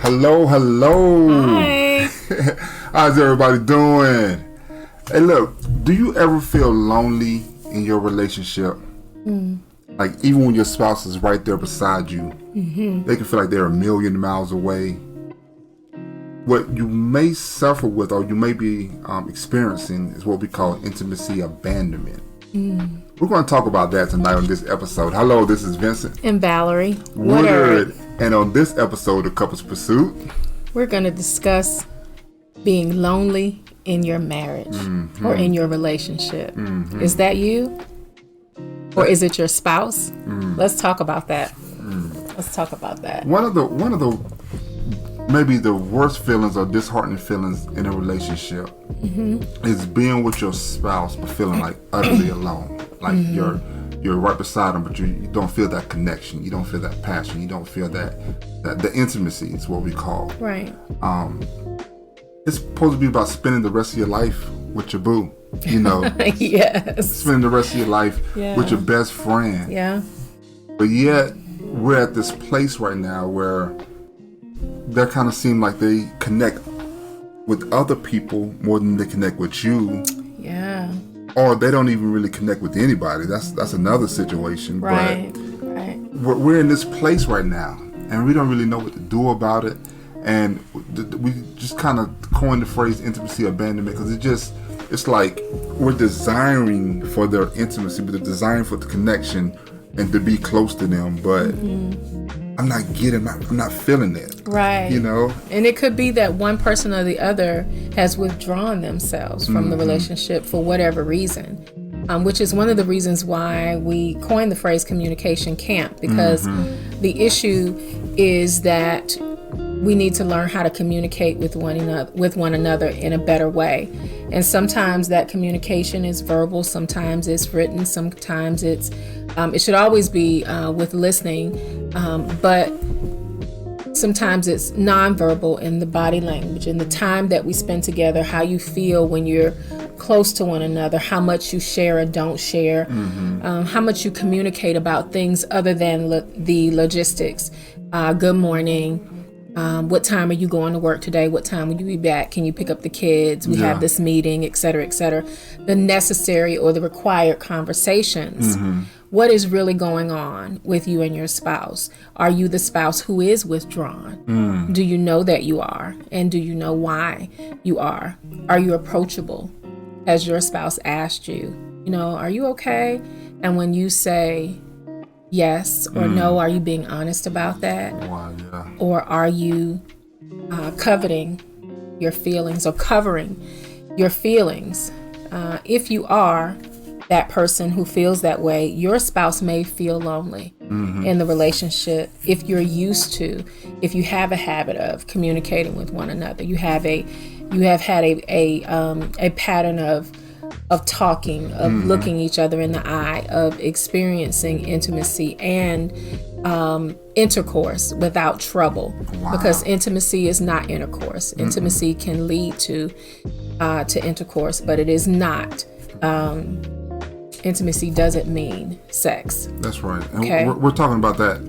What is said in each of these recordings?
Hello. Hi. How's everybody doing? Hey, look, do you ever feel lonely in your relationship? Like, even when your spouse is right there beside you, they can feel like they're a million miles away. What you may suffer with, or you may be experiencing, is what we call intimacy abandonment. We're going to talk about that tonight on this episode. Hello, this is Vincent. And Valerie Woodard. And on this episode of Couples Pursuit, we're going to discuss being lonely in your marriage or in your relationship. Is that you? Or is it your spouse? Let's talk about that. Let's talk about that. One of the maybe the worst feelings or disheartening feelings in a relationship is being with your spouse but feeling like utterly alone. Like you're right beside them, but you don't feel that connection. You don't feel that passion. You don't feel that the intimacy is what we call. Right. It's supposed to be about spending the rest of your life with your boo. You know. Yes. Spending the rest of your life with your best friend. Yeah. But yet we're at this place right now where they kind of seem like they connect with other people more than they connect with you. Yeah. Or they don't even really connect with anybody. That's another situation. Right. But we're in this place right now, and we don't really know what to do about it. And we just kind of coined the phrase intimacy abandonment because it's like we're desiring for their intimacy, but they're desiring for the connection and to be close to them. But I'm not feeling it. Right. You know? And it could be that one person or the other has withdrawn themselves from the relationship for whatever reason, which is one of the reasons why we coined the phrase communication camp, because the issue is that we need to learn how to communicate with one another in a better way. And sometimes that communication is verbal, sometimes it's written, sometimes it's it should always be with listening, but sometimes it's nonverbal in the body language, in the time that we spend together, how you feel when you're close to one another, how much you share or don't share, how much you communicate about things other than the logistics. Good morning. What time are you going to work today? What time will you be back? Can you pick up the kids? We have this meeting, et cetera, et cetera. The necessary or the required conversations. What is really going on with you and your spouse? Are you the spouse who is withdrawn? Do you know that you are? And do you know why you are? Are you approachable? Has your spouse asked you, are you okay? And when you say yes or no, are you being honest about that? Wow, yeah. Or are you coveting your feelings or covering your feelings? If you are that person who feels that way, your spouse may feel lonely in the relationship. If you have a habit of communicating with one another, you have had a pattern of talking, of looking each other in the eye, of experiencing intimacy and intercourse without trouble. Wow. Because intimacy is not intercourse. Intimacy can lead to intercourse, but it is not. Intimacy doesn't mean sex. That's right. And okay. we're talking about that,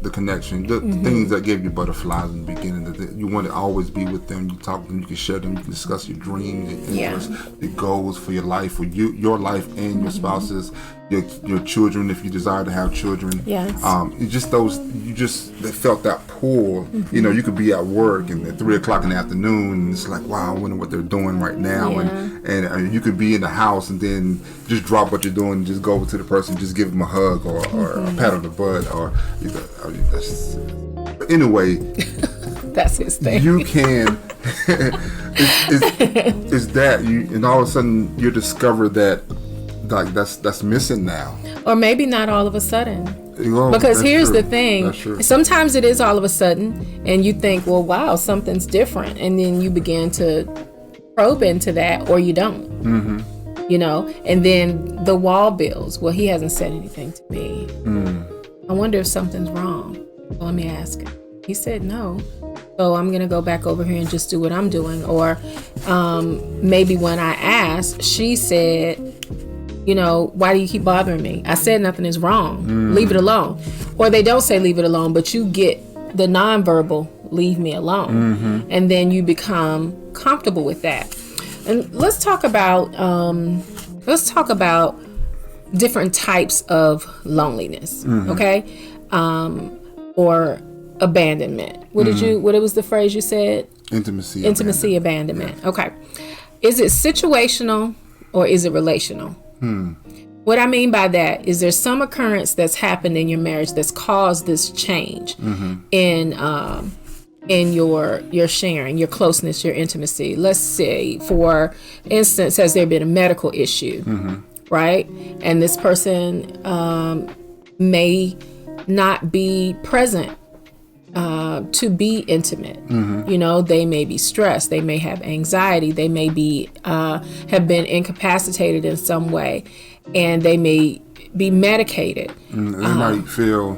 the connection, the things that gave you butterflies in the beginning, that you want to always be with them, you talk to them, you can share them, you can discuss your dreams, your interests, your goals for your life, for your life and your spouse's, your children, if you desire to have children. Yes. They felt that pull. You could be at work and at 3:00 in the afternoon, and it's like, wow, I wonder what they're doing right now. Yeah. And you could be in the house and then just drop what you're doing and just go over to the person, just give them a hug or a pat on the butt but anyway, that's his thing. You can. It's that you, and all of a sudden you discover that like that's missing now. Or maybe not all of a sudden. Well, because here's true. the thing. Sometimes it is all of a sudden and you think, well, wow, something's different. And then you begin to probe into that, or you don't. And then the wall builds. Well, he hasn't said anything to me. I wonder if something's wrong. Well, let me ask him. He said no. So I'm going to go back over here and just do what I'm doing. Or maybe when I asked, she said, why do you keep bothering me? I said nothing is wrong. Leave it alone. Or they don't say leave it alone, but you get the nonverbal leave me alone. And then you become comfortable with that. And let's talk about different types of loneliness, okay? Or abandonment. What was the phrase you said? Intimacy abandonment. Yeah. Okay. Is it situational or is it relational? What I mean by that is there's some occurrence that's happened in your marriage that's caused this change in your sharing, your closeness, your intimacy. Let's say, for instance, has there been a medical issue, right? And this person may not be present to be intimate. You know, they may be stressed, they may have anxiety, they may be have been incapacitated in some way, and they may be medicated. They might feel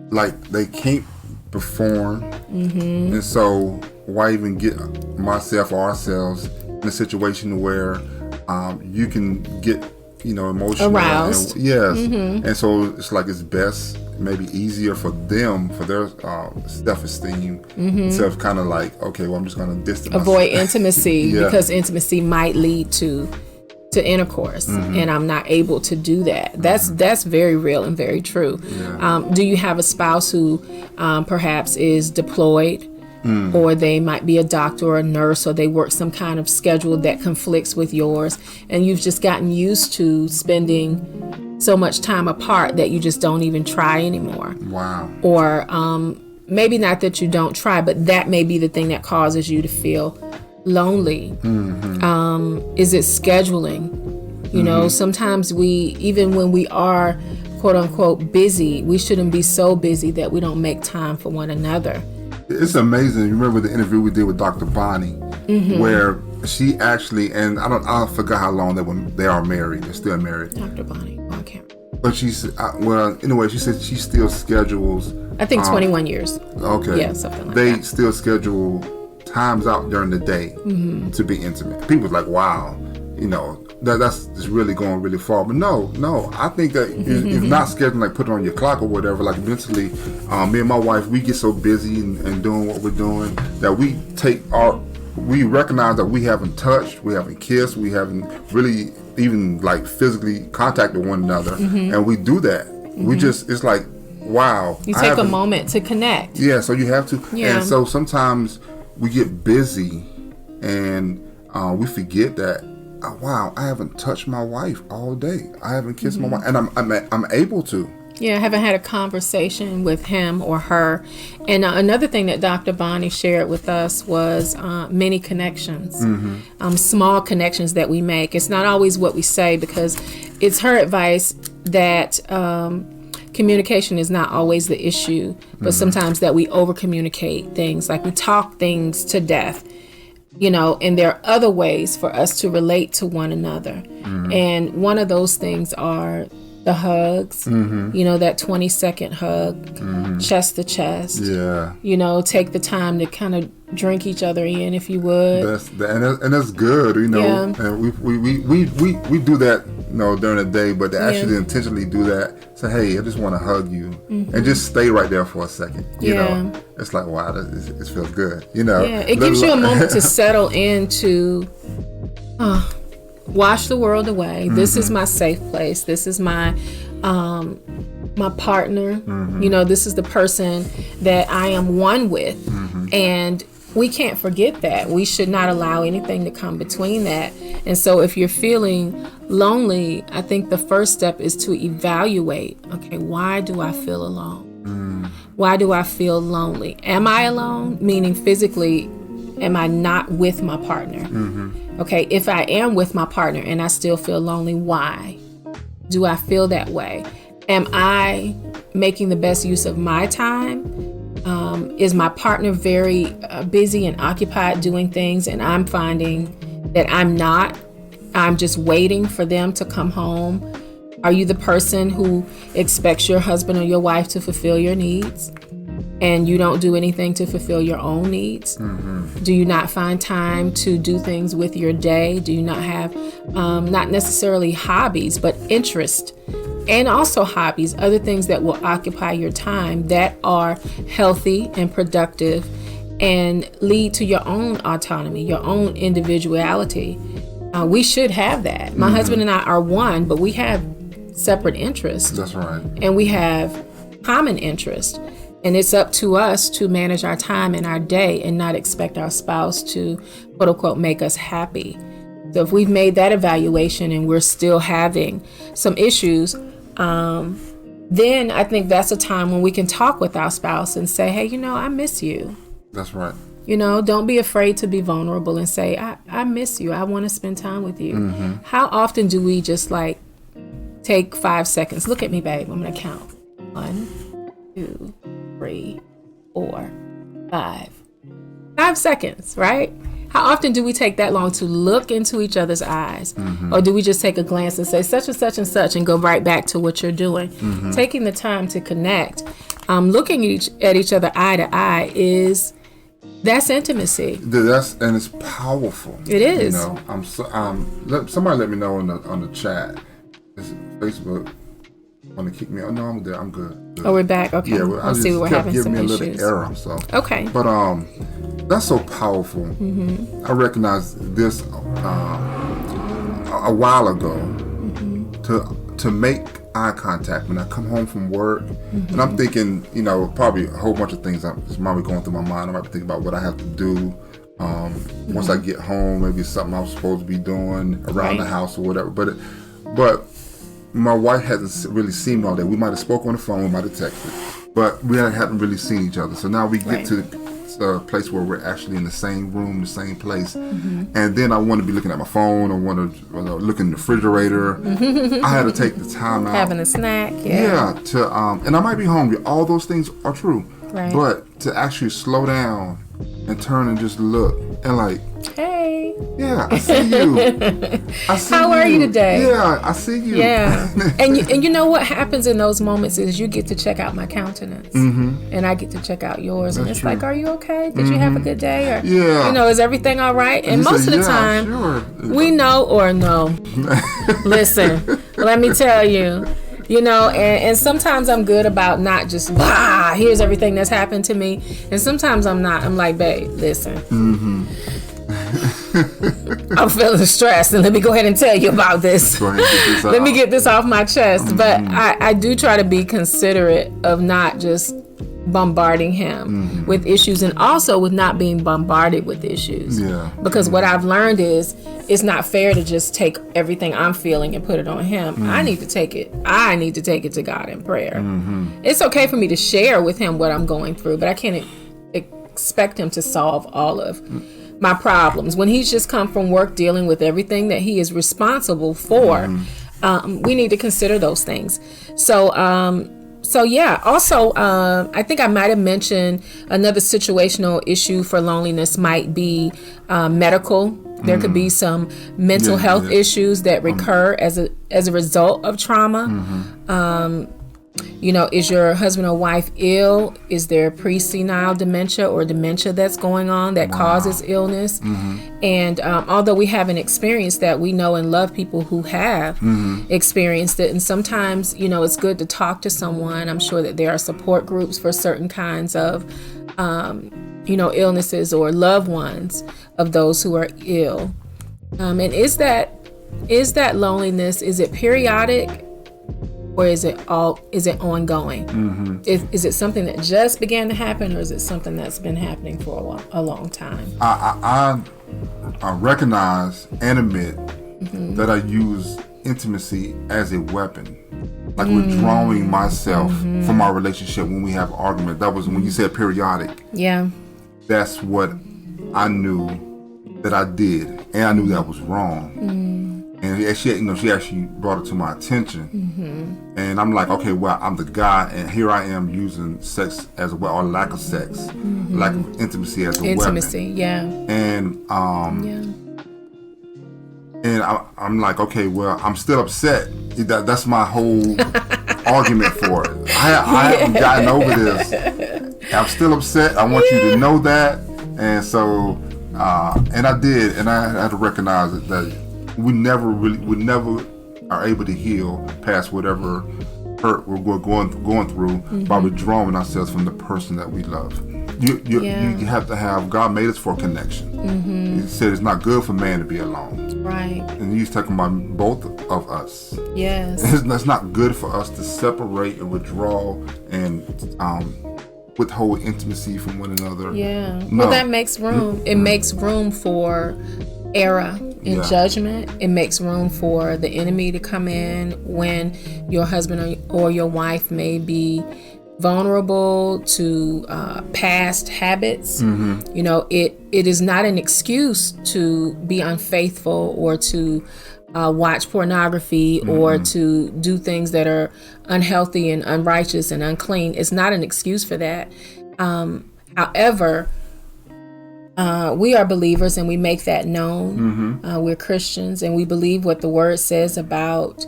like they can't perform, and so why even get myself or ourselves in a situation where you can get emotional, aroused, and so it's like it's best, maybe easier for them, for their self-esteem, instead of kind of like, okay, well, I'm just going to distance avoid intimacy because intimacy might lead to intercourse, and I'm not able to do that. That's very real and very true. Do you have a spouse who perhaps is deployed, or they might be a doctor or a nurse, or they work some kind of schedule that conflicts with yours, and you've just gotten used to spending so much time apart that you just don't even try anymore? Wow. Or maybe not that you don't try, but that may be the thing that causes you to feel lonely. Is it scheduling? You know, sometimes even when we are quote unquote busy, we shouldn't be so busy that we don't make time for one another. It's amazing. You remember the interview we did with Dr. Bonnie, where she actually, and I forgot how long they are married. They're still married. Dr. Bonnie, I can't. But she said, anyway, she said she still schedules. I think 21 years. Okay. Yeah, something like that. They still schedule times out during the day to be intimate. People like, wow, that's just really going really far. But no, I think that if not scheduling, like put it on your clock or whatever, like eventually, me and my wife, we get so busy and doing what we're doing that we recognize that we haven't touched, we haven't kissed, we haven't really even like physically contacted one another, and we do that. We just, it's like, wow. You take a moment to connect. Yeah, so you have to. Yeah. And so sometimes we get busy and we forget that, wow, I haven't touched my wife all day. I haven't kissed my wife, and I'm able to. Yeah, I haven't had a conversation with him or her. And another thing that Dr. Bonnie shared with us was many connections, small connections that we make. It's not always what we say, because it's her advice that communication is not always the issue, but sometimes that we over communicate things, like we talk things to death. And there are other ways for us to relate to one another. And one of those things are the hugs, that 20-second hug, chest to chest. Yeah. Take the time to kind of drink each other in, if you would. And that's good, Yeah. And we do that, during the day, but to actually intentionally do that, say, hey, I just want to hug you, and just stay right there for a second. You know, it's like, wow, it feels good. Yeah, it gives you a moment to settle into. Wash the world away. This is my safe place. This is my partner. This is the person that I am one with. And we can't forget that. We should not allow anything to come between that. And so if you're feeling lonely, I think the first step is to evaluate, okay, why do I feel alone? Why do I feel lonely? Am I alone? Meaning physically, am I not with my partner? Okay, if I am with my partner and I still feel lonely, why do I feel that way? Am I making the best use of my time? Is my partner very busy and occupied doing things, and I'm finding that I'm not? I'm just waiting for them to come home. Are you the person who expects your husband or your wife to fulfill your needs, and you don't do anything to fulfill your own needs? Do you not find time to do things with your day? Do you not have, not necessarily hobbies, but interest, and also hobbies, other things that will occupy your time that are healthy and productive and lead to your own autonomy, your own individuality. We should have that. My husband and I are one, but we have separate interests. That's right. And we have common interests. And it's up to us to manage our time and our day and not expect our spouse to, quote unquote, make us happy. So if we've made that evaluation and we're still having some issues, then I think that's a time when we can talk with our spouse and say, hey, I miss you. That's right. Don't be afraid to be vulnerable and say, I miss you. I want to spend time with you. How often do we just take 5 seconds? Look at me, babe. I'm going to count. 1, 2, 3, 4, 5. 5 seconds, right? How often do we take that long to look into each other's eyes? Or do we just take a glance and say such and such and such and go right back to what you're doing? Taking the time to connect, looking at each other eye to eye that's intimacy. And it's powerful. It is. Somebody let me know on the chat. Is it Facebook want to kick me? Oh no, I'm there. I'm good. Oh, we're back. Okay. Yeah, I'll see. We're having some issues. Giving me a little error. So okay. But that's so powerful. I recognized this a while ago to make eye contact when I come home from work, and I'm thinking, probably a whole bunch of things is probably going through my mind. I might be thinking about what I have to do once I get home. Maybe it's something I'm supposed to be doing around the house or whatever. But my wife hasn't really seen me all day. We might have spoken on the phone, we might have texted, but we hadn't really seen each other. So now we get to the place where we're actually in the same room, the same place, and then I want to be looking at my phone. I want to look in the refrigerator. I had to take the time out, having a snack. To and I might be hungry. All those things are true, right? But to actually slow down and turn and just look and hey, yeah, I see you. How are you today? Yeah, I see you. Yeah, and you know what happens in those moments is you get to check out my countenance, and I get to check out yours, and it's true. Are you okay? Did you have a good day? Or is everything all right? And most of the time, we know or no. Listen, let me tell you. And sometimes I'm good about not just, here's everything that's happened to me. And sometimes I'm not. I'm like, babe, listen. I'm feeling stressed, and let me go ahead and tell you about this. Let me get this off my chest. But I do try to be considerate of not just bombarding him with issues, and also with not being bombarded with issues. Because what I've learned is it's not fair to just take everything I'm feeling and put it on him. I need to take it to God in prayer. It's okay for me to share with him what I'm going through, but I can't expect him to solve all of my problems when he's just come from work dealing with everything that he is responsible for. We need to consider those things. So yeah, also, I think I might have mentioned another situational issue for loneliness might be medical. There could be some mental health issues that recur as a result of trauma. Is your husband or wife ill? Is there pre-senile dementia or dementia that's going on that causes illness? And although we haven't experienced that, we know and love people who have experienced it. And sometimes, it's good to talk to someone. I'm sure that there are support groups for certain kinds of, illnesses or loved ones of those who are ill. And is that loneliness? Is it periodic? Or is it ongoing? Is it something that just began to happen, or is it something that's been happening for a long time? I recognize and admit that I use intimacy as a weapon. Like withdrawing myself from our relationship when we have argument. That was when you said periodic. Yeah. That's what I knew that I did, and I knew that was wrong. And she actually brought it to my attention. And I'm like, okay, well, I'm the guy, and here I am using sex as a weapon, or lack of sex, lack of intimacy as a weapon. Intimacy, yeah. And and I'm like, okay, well, I'm still upset. That's my whole argument for it. I haven't gotten over this. I'm still upset. I want you to know that. And so, and I did, and I had to recognize that we never are able to heal past whatever hurt we're going through by withdrawing ourselves from the person that we love. You have to have. God made us for a connection. He said it's not good for man to be alone. Right. And he's talking about both of us. Yes. It's not good for us to separate and withdraw and withhold intimacy from one another. Yeah. No. Well, that makes room. It makes room for error and judgment. It makes room for the enemy to come in when your husband or your wife may be vulnerable to past habits. You know, it is not an excuse to be unfaithful or to watch pornography or to do things that are unhealthy and unrighteous and unclean. It's not an excuse for that. However, we are believers and we make that known. We're Christians and we believe what the word says about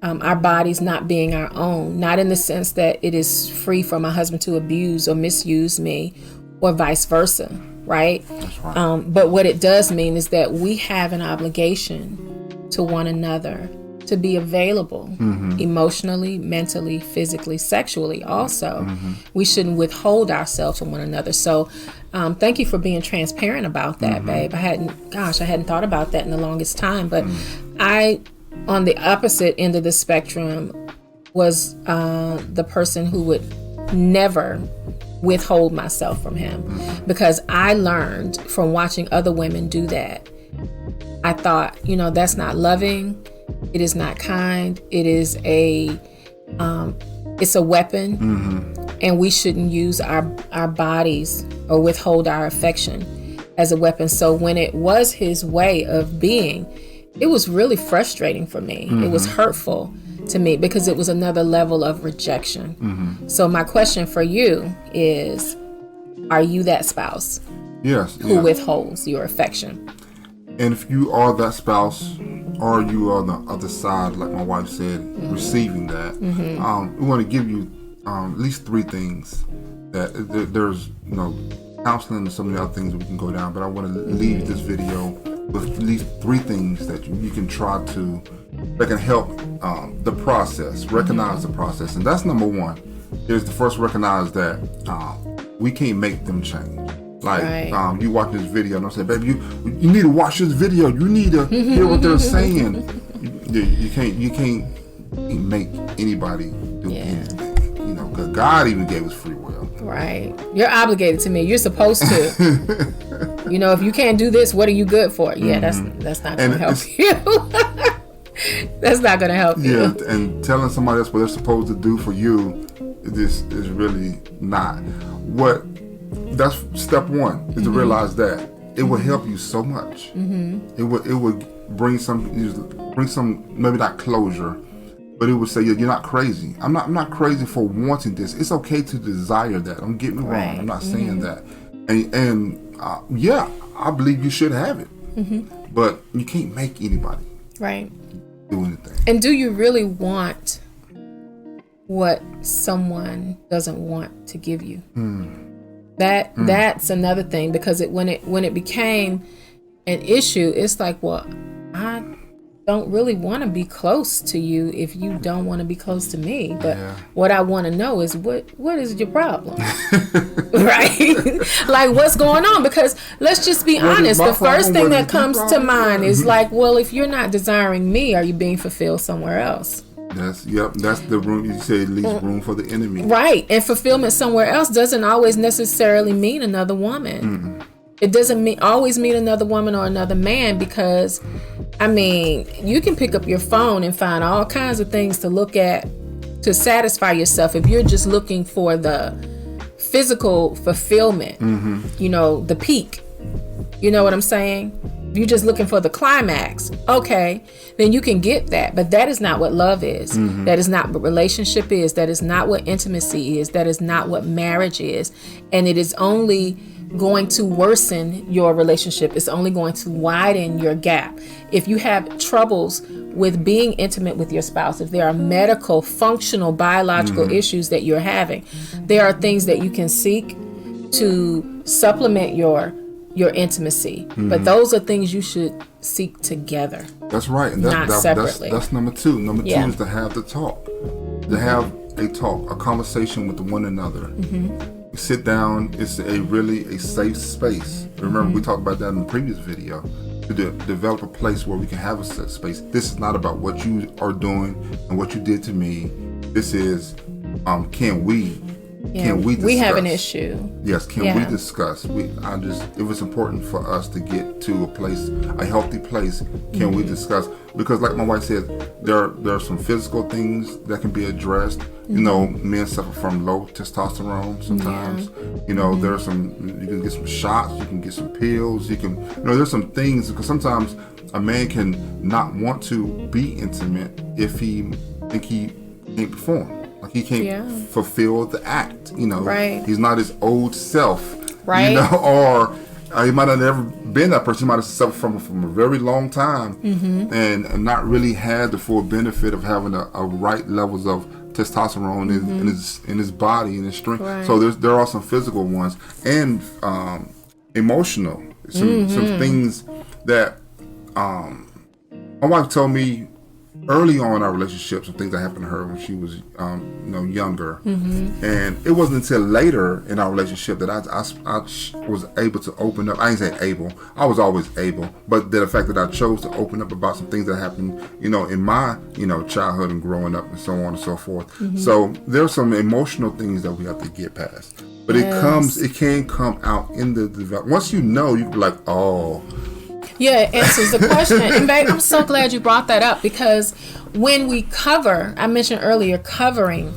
our bodies not being our own, not in the sense that it is free for my husband to abuse or misuse me or vice versa, right? That's right. But what it does mean is that we have an obligation to one another to be available emotionally, mentally, physically, sexually also. We shouldn't withhold ourselves from one another. So thank you for being transparent about that, babe. I hadn't thought about that in the longest time, but I, on the opposite end of the spectrum, was the person who would never withhold myself from him, because I learned from watching other women do that. I thought, that's not loving. It is not kind. It is it's a weapon, and we shouldn't use our bodies or withhold our affection as a weapon. So when it was his way of being, it was really frustrating for me. It was hurtful to me because it was another level of rejection. So my question for you is, are you that spouse? Yes. Who withholds your affection? And if you are that spouse, or you are on the other side, like my wife said, receiving that, we want to give you at least 3 things. That there's counseling and so many other things that we can go down, but I want to leave this video with at least 3 things that you can try to, that can help the process, recognize the process. And that's number 1. Is to first recognize that we can't make them change. Like, you watch this video and I say, baby, you need to watch this video. You need to hear what they're saying. You can't make anybody do anything. Because God even gave us free will. Right. You're obligated to me. You're supposed to. If you can't do this, what are you good for? Yeah, that's not going to help you. That's not going to help you. Yeah, and telling somebody else what they're supposed to do for you, this is really not. That's step 1, is to realize that it will help you so much. It would bring some maybe not closure, but it would say you're not crazy. I'm not crazy for wanting this. It's okay to desire that. Don't get me wrong. I'm not saying that. And I believe you should have it. But you can't make anybody do anything. And do you really want what someone doesn't want to give you? That's another thing, because when it became an issue, it's like, well, I don't really want to be close to you if you don't want to be close to me. But what I want to know is what is your problem? Right? Like, what's going on? Because let's just be honest. The first thing that comes to mind is like, well, if you're not desiring me, are you being fulfilled somewhere else? That's the room. You say, leaves room for the enemy. Right. And fulfillment somewhere else doesn't always necessarily mean another woman. It doesn't always mean another woman or another man, because you can pick up your phone and find all kinds of things to look at to satisfy yourself if you're just looking for the physical fulfillment, the peak. You know what I'm saying? If you're just looking for the climax, okay, then you can get that. But that is not what love is. That is not what relationship is. That is not what intimacy is. That is not what marriage is. And it is only going to worsen your relationship. It's only going to widen your gap. If you have troubles with being intimate with your spouse, if there are medical, functional, biological issues that you're having, there are things that you can seek to supplement your intimacy. But those are things you should seek together. That's right. And not separately. That's number 2. Number 2 is to have the talk. To have a talk, a conversation with one another. sit down. It's really a safe space. Remember, we talked about that in the previous video. To develop a place where we can have a safe space. This is not about what you are doing and what you did to me. This is, can we discuss? We have an issue. Yes, can we discuss? It was important for us to get to a healthy place. Can we discuss? Because like my wife said, there are some physical things that can be addressed. You know, men suffer from low testosterone sometimes. You know, you can get some shots, you can get some pills, there's some things, because sometimes a man can not want to be intimate if he think he can't perform. Like he can't fulfill the act, Right. He's not his old self, right? Or he might have never been that person. He might have suffered from a very long time and not really had the full benefit of having a right levels of testosterone in his body and his strength. Right. So there are some physical ones and emotional. Some things that my wife told me early on in our relationship, some things that happened to her when she was younger, and it wasn't until later in our relationship that I was able to open up. I ain't say able, I was always able, but the fact that I chose to open up about some things that happened in my childhood and growing up and so on and so forth. So there's some emotional things that we have to get past, but it can come out in the development. Once you can be like, oh. Yeah, it answers the question. And babe, I'm so glad you brought that up, because when we cover, I mentioned earlier, covering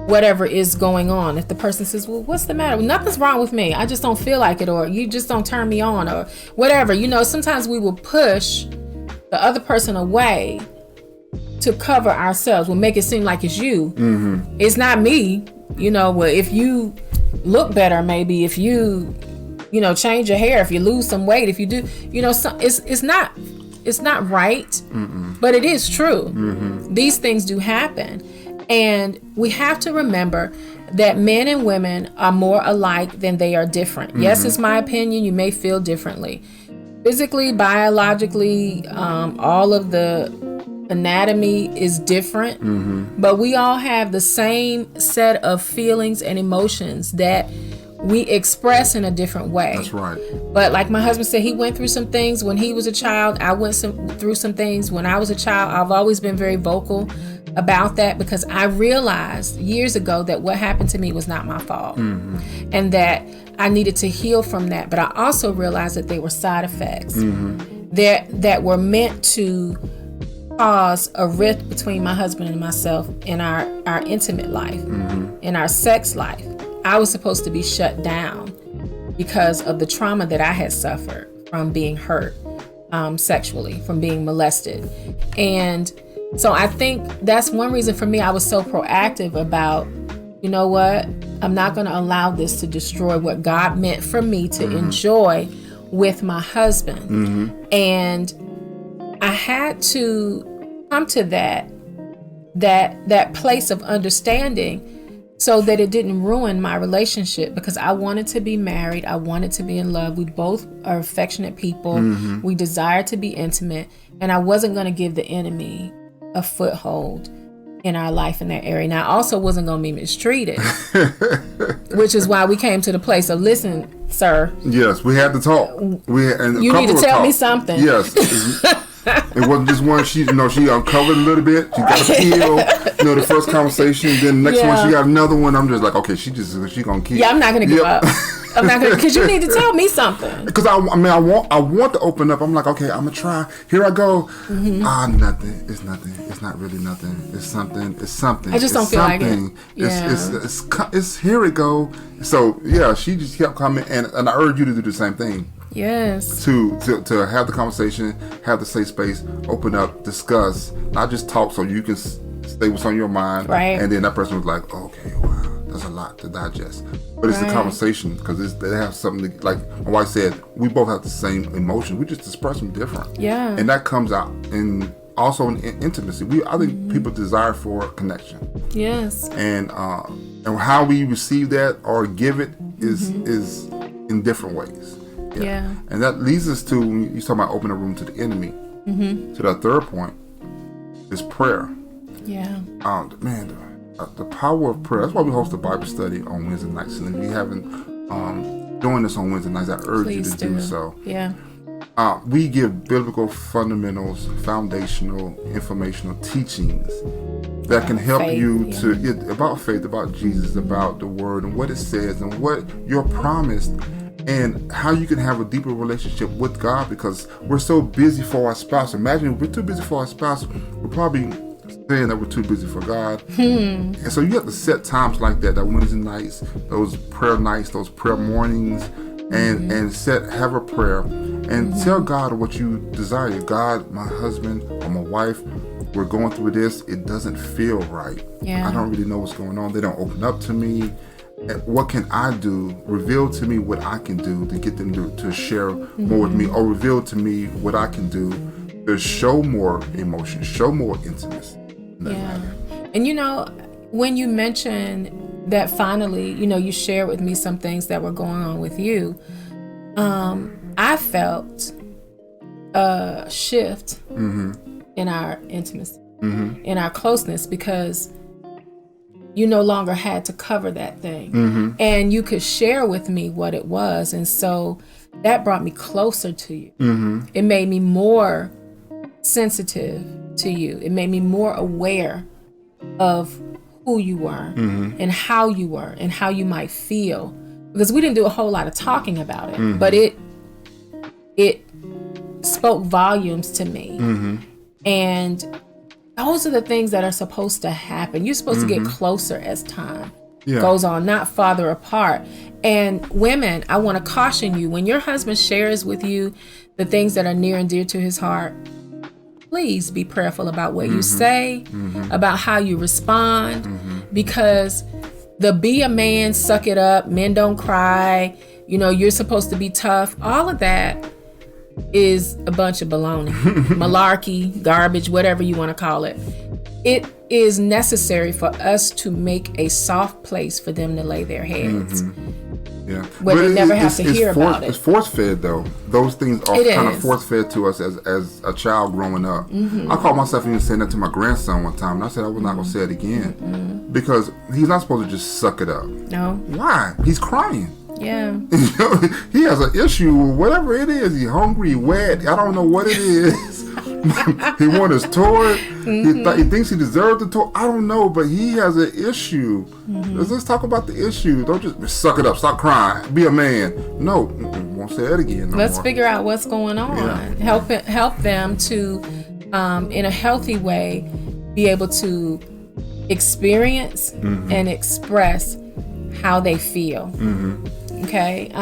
whatever is going on. If the person says, well, what's the matter? Nothing's wrong with me. I just don't feel like it, or you just don't turn me on, or whatever. Sometimes we will push the other person away to cover ourselves. We'll make it seem like it's you. It's not me. Well, if you look better, maybe if you change your hair, if you lose some weight, if you do, it's not right, but it is true. These things do happen. And we have to remember that men and women are more alike than they are different. Yes, it's my opinion. You may feel differently. Physically, biologically, all of the anatomy is different, but we all have the same set of feelings and emotions that we express in a different way. That's right. But like my husband said, he went through some things when he was a child. I went through some things when I was a child. I've always been very vocal about that, because I realized years ago that what happened to me was not my fault, and that I needed to heal from that. But I also realized that they were side effects that were meant to cause a rift between my husband and myself in our intimate life, in our sex life. I was supposed to be shut down because of the trauma that I had suffered from being hurt sexually, from being molested. And so I think that's one reason for me I was so proactive about, you know what, I'm not going to allow this to destroy what God meant for me to enjoy with my husband. And I had to come to that place of understanding, so that it didn't ruin my relationship, because I wanted to be married. I wanted to be in love. We both are affectionate people. We desire to be intimate. And I wasn't going to give the enemy a foothold in our life in that area. Now, I also wasn't going to be mistreated, which is why we came to the place of, listen, sir. Yes, we had to talk. You need to tell me something. Yes. It wasn't just one. She uncovered a little bit. She got a peel. The first conversation. Then the next one, she got another one. I'm just like, okay, she gonna keep. Yeah, I'm not gonna give up. I'm not gonna, because you need to tell me something. Because I want to open up. I'm like, okay, I'm gonna try. Here I go. Nothing. It's nothing. It's not really nothing. It's something. It's something. I just don't feel like it. It's here it go. So yeah, she just kept coming, and I urge you to do the same thing. Yes. To have the conversation, have the safe space, open up, discuss, not just talk so you can say what's on your mind. Right. And then that person was like, okay, wow, that's a lot to digest. But it's a conversation, because they have something to, like my wife said, we both have the same emotions. We just express them different. Yeah. And that comes out also in intimacy. I think people desire for connection. Yes. And how we receive that or give it is in different ways. Yeah. And that leads us to, you talking about opening a room to the enemy. To that third point is prayer. Yeah. the power of prayer. That's why we host a Bible study on Wednesday nights. And if you haven't joined us on Wednesday nights, I urge Please you to do so. Yeah. We give biblical fundamentals, foundational, informational teachings that can help faith, you about faith, about Jesus, about the Word and what it says and what you're promised, and how you can have a deeper relationship with God, because we're so busy for our spouse. Imagine if we're too busy for our spouse, we're probably saying that we're too busy for God. And so you have to set times like that Wednesday nights, those prayer nights, those prayer mornings, and have a prayer and tell God what you desire. God, my husband or my wife, we're going through this. It doesn't feel right. I don't really know what's going on. They don't open up to me. What can I do? Reveal to me what I can do to get them to share more with me, or reveal to me what I can do to show more emotion, show more intimacy. And when you mention that finally, you shared with me some things that were going on with you, I felt a shift in our intimacy, in our closeness, because you no longer had to cover that thing, and you could share with me what it was. And so that brought me closer to you. It made me more sensitive to you. It made me more aware of who you were and how you were and how you might feel, because we didn't do a whole lot of talking about it, but it spoke volumes to me. And those are the things that are supposed to happen. You're supposed to get closer as time goes on, not farther apart. And women, I want to caution you, when your husband shares with you the things that are near and dear to his heart, please be prayerful about what you say, about how you respond, because the be a man, suck it up, men don't cry, you're supposed to be tough, all of that is a bunch of baloney, malarkey, garbage, whatever you want to call it. It is necessary for us to make a soft place for them to lay their heads. But they never have to hear about it. It's force-fed, though. Those things are kind of force-fed to us as a child growing up. I caught myself even saying that to my grandson one time, and I said I was not going to say it again, because he's not supposed to just suck it up. No. Why? He's crying. Yeah. He has an issue, whatever it is. He's hungry, wet. I don't know what it is. He wants his toy. He thinks he deserves the toy. I don't know, but he has an issue. Let's talk about the issue. Don't just suck it up. Stop crying. Be a man. No, won't say that again. Let's figure out what's going on. Help them to, in a healthy way, be able to experience and express how they feel. Okay.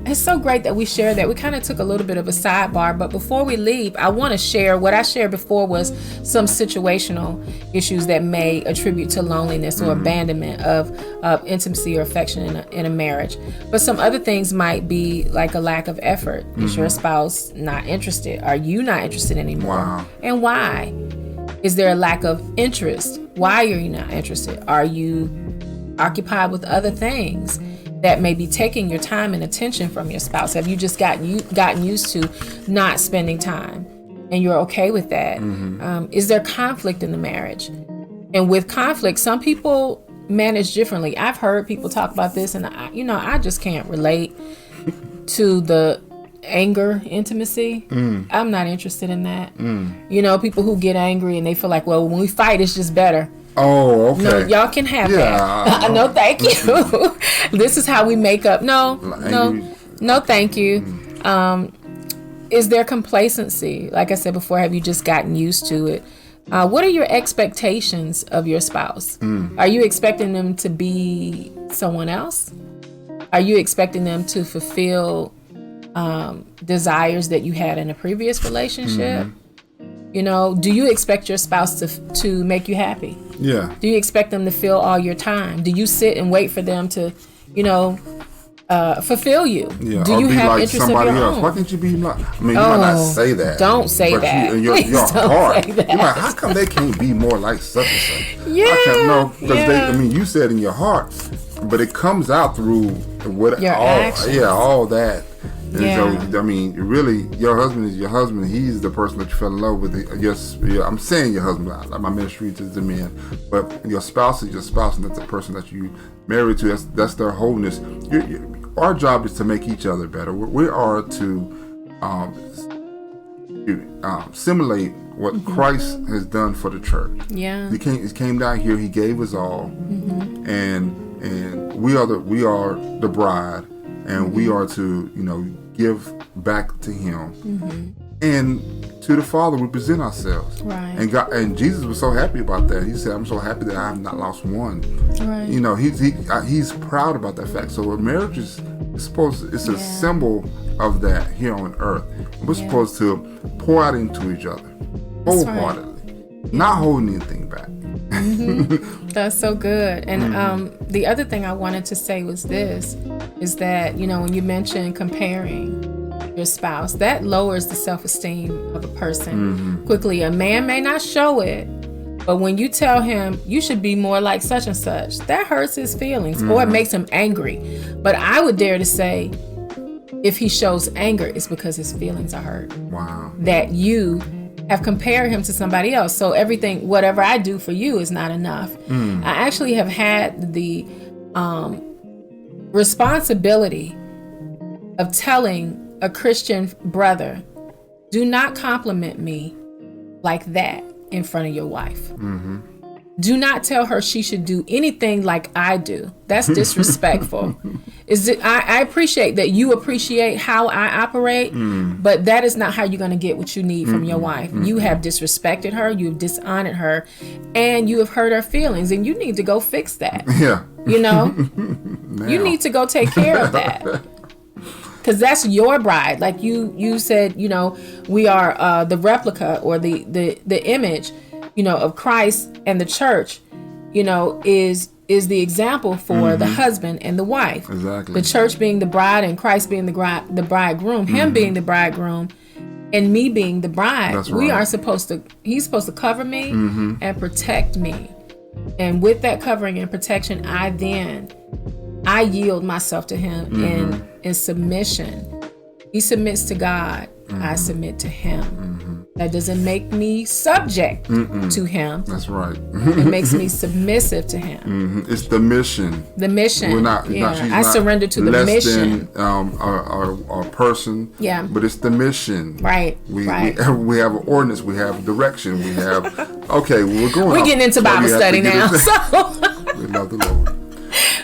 It's so great that we share that. We kind of took a little bit of a sidebar, but before we leave, I want to share what I shared before was some situational issues that may attribute to loneliness or abandonment of intimacy or affection in a marriage. But some other things might be like a lack of effort. Is your spouse not interested? Are you not interested anymore? Wow. And why? Is there a lack of interest? Why are you not interested? Are you occupied with other things that may be taking your time and attention from your spouse? Have you just gotten used to not spending time, and you're okay with that? Is there conflict in the marriage? And with conflict, some people manage differently. I've heard people talk about this, and I just can't relate to the anger intimacy. I'm not interested in that. People who get angry and they feel like, well, when we fight, it's just better. Oh, okay. No, y'all can have that. No, thank you. This is how we make up. No, thank you. Is there complacency? Like I said before, have you just gotten used to it? What are your expectations of your spouse? Are you expecting them to be someone else? Are you expecting them to fulfill desires that you had in a previous relationship? Do you expect your spouse to make you happy? Yeah. Do you expect them to fill all your time? Do you sit and wait for them to, fulfill you? Yeah. Do you have like interest of your own? Why can't you be like? I mean, you might not say that. Don't say that. Please don't say that. You're like, how come they can't be more like such and such? Yeah. I can't know because you said in your heart, but it comes out through your actions. All that. And so, I mean, really, your husband is your husband. He's the person that you fell in love with. Yes, I'm saying your husband. Like my ministry to the men, but your spouse is your spouse, and that's the person that you married to. That's their wholeness. Our job is to make each other better. We are to simulate what Christ has done for the church. Yeah, he came down here. He gave us all, and we are the bride, and we are to give back to Him, and to the Father we present ourselves. Right. And God, and Jesus was so happy about that. He said, "I'm so happy that I have not lost one." Right. He's proud about that fact. So a marriage is supposed. It's a symbol of that here on earth. We're supposed to pour out into each other wholeheartedly, not holding anything back. That's so good. And the other thing I wanted to say was this, is that, when you mentioned comparing your spouse, that lowers the self-esteem of a person quickly. A man may not show it, but when you tell him you should be more like such and such, that hurts his feelings or it makes him angry. But I would dare to say, if he shows anger, it's because his feelings are hurt. Wow. That you have compared him to somebody else. So everything, whatever I do for you is not enough. I actually have had the responsibility of telling a Christian brother, do not compliment me like that in front of your wife. Do not tell her she should do anything like I do. That's disrespectful. I appreciate that you appreciate how I operate, but that is not how you're going to get what you need from your wife. You have disrespected her, you've dishonored her, and you have hurt her feelings, and you need to go fix that. Yeah. You need to go take care of that. Because that's your bride. Like you said, we are the replica or the image, of Christ, and the church, is the example for the husband and the wife. Exactly. The church being the bride and Christ being the bridegroom, him being the bridegroom and me being the bride. That's right. He's supposed to cover me and protect me. And with that covering and protection, I yield myself to him in submission. He submits to God. I submit to him. That doesn't make me subject to him. That's right. It makes me submissive to him. It's the mission. The mission. We're not. I surrender to the mission. Our person. Yeah. But it's the mission. Right. We have an ordinance. We have direction. We have. Okay, we're going. We're getting into Bible study now. So we love the Lord.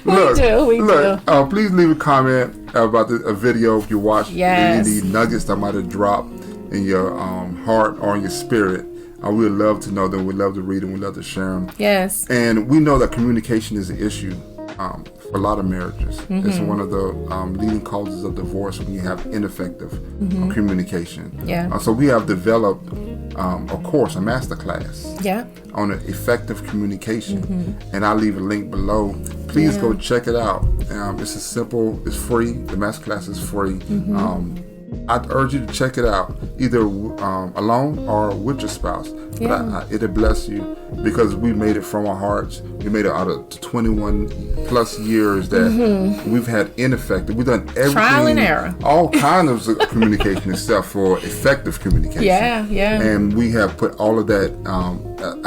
We do. Please leave a comment about a video if you watch. Yes. Any nuggets that might have dropped in your heart or in your spirit. We would love to know them. We'd love to read them. We'd love to share them. Yes. And we know that communication is an issue for a lot of marriages. It's one of the leading causes of divorce when you have ineffective communication. Yeah. So we have developed a course, a masterclass on effective communication. And I'll leave a link below. Please go check it out. It's free. The masterclass is free. I'd urge you to check it out, either alone or with your spouse. But it'll bless you because we made it from our hearts. We made it out of 21 plus years that we've had ineffective. We've done everything. Trial and error. All kinds of communication except for effective communication. Yeah. And we have put all of that,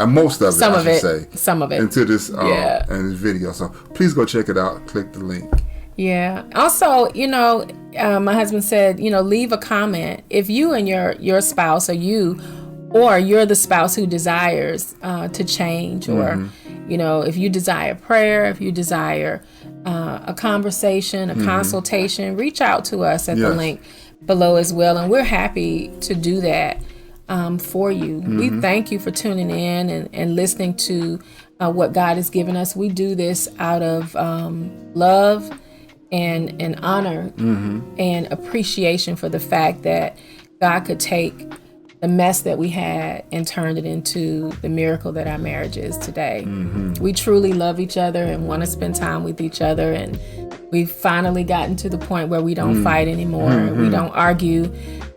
most of it, Some of it, into this, in this video. So please go check it out. Click the link. Yeah. Also, my husband said, leave a comment. If you and your spouse or you're the spouse who desires to change, or, if you desire prayer, if you desire a conversation, a consultation, reach out to us at the link below as well. And we're happy to do that for you. We thank you for tuning in and listening to what God has given us. We do this out of love and honor and appreciation for the fact that God could take the mess that we had and turned it into the miracle that our marriage is today. We truly love each other and want to spend time with each other, and we've finally gotten to the point where we don't fight anymore. We don't argue.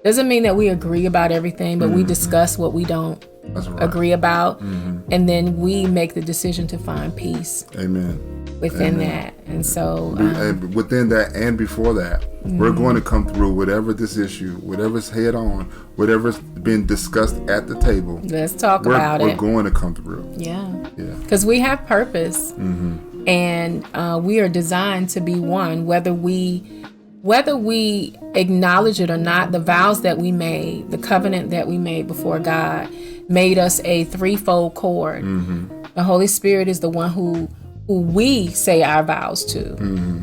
Doesn't mean that we agree about everything, but we discuss what we don't That's right. agree about, and then we make the decision to find peace. Amen. Within that. And so and within that and before that, we're going to come through whatever this issue, whatever's head on, whatever's been discussed at the table. Let's talk about it. We're going to come through. Yeah. Because we have purpose, and we are designed to be one, whether we acknowledge it or not. The vows that we made, the covenant that we made before God, made us a threefold cord. The Holy Spirit is the one who we say our vows to.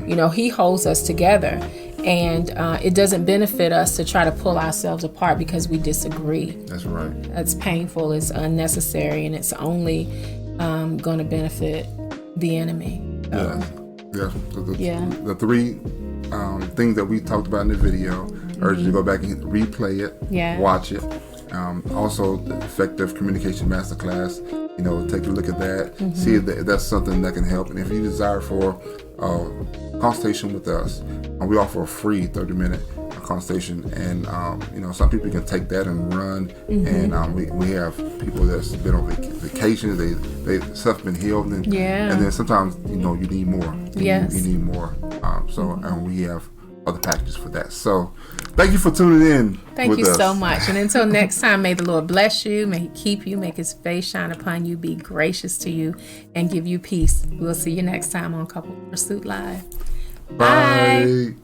You know, he holds us together, and it doesn't benefit us to try to pull ourselves apart because we disagree. That's right. That's painful, it's unnecessary, and it's only going to benefit the enemy. The three things that we talked about in the video, urge you to go back and replay it, watch it. Also, the Effective Communication Masterclass, you know, take a look at that, see if that's something that can help. And if you desire for a consultation with us, we offer a free 30-minute consultation. And, you know, some people can take that and run. And we have people that's been on vacation, they stuff been healed. And then sometimes, you know, you need more. You need more. And we have other packages for that. So thank you for tuning in. Thank you so much. And until next time, may the Lord bless you, may he keep you, make his face shine upon you, be gracious to you, and give you peace. We'll see you next time on Couple Pursuit Live. Bye.